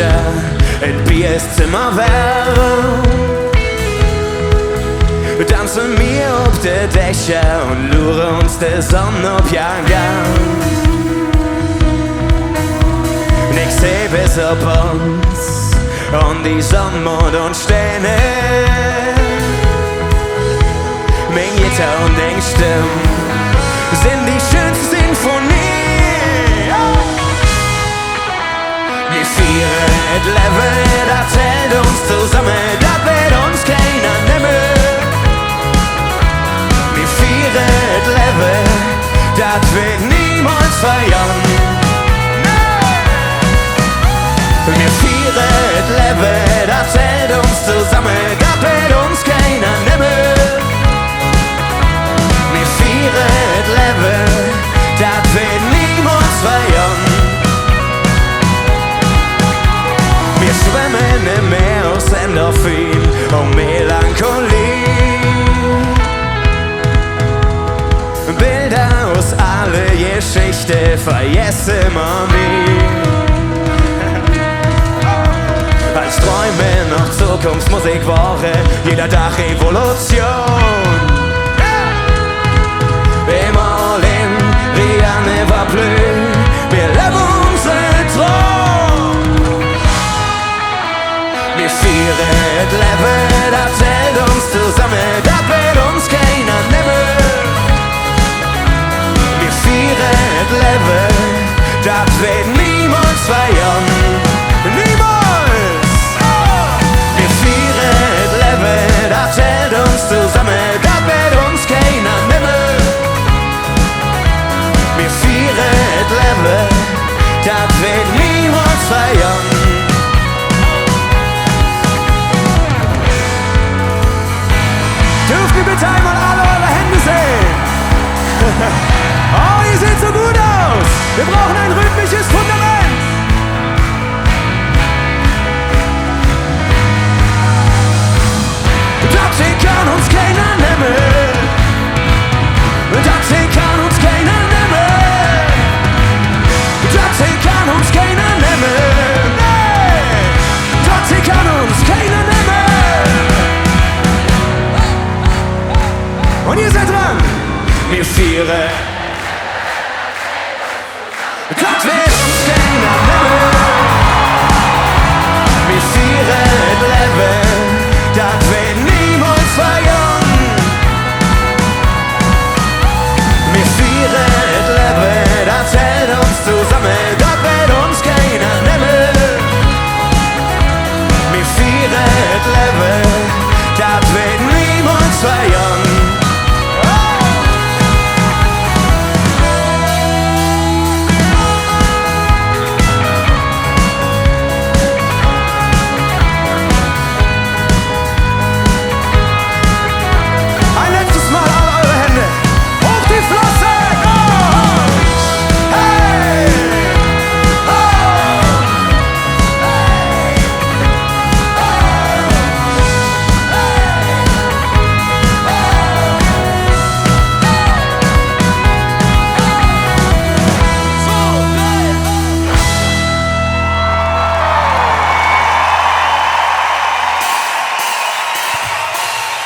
Dächer, et Bier ist Zimmer wärm. Tanzen wir auf de Dächer und lure uns de Sonne auf ja gang. Ich seh bis auf uns und die Sonnenmond und Sterne. Mein Gitter und den Stimmen sind die schönste Sinfonie. Wir feiern et Leben, das hält uns zusammen, das wird uns keiner nehmen. Wir feiern et Leben, das wird niemals verjähren. Wir feiern et Leben, das hält uns zusammen, das wird uns keiner nehmen. Wir feiern et Leben, das wird niemals verjähren. Wir schwimmen im Meer aus Endorphin und Melancholie. Bilder aus alle Geschichte vergessen wir nie. Als Träume noch Zukunftsmusik waren, jeder Tag Revolution. Immer in, rien ne va plus, wir leben unseren Traum. Wir feiern et Leben, das hält uns zusammen, das wird uns keiner nehmen. Wir feiern et Leben, das wird niemals verjähren. Niemals! Wir feiern et Leben, das hält uns zusammen, das wird uns keiner nehmen. Wir feiern et Leben, das wird niemals verjähren. Dürft ihr bitte einmal alle eure Hände sehen? Oh, ihr seht so gut aus! Wir brauchen ein rhythmisches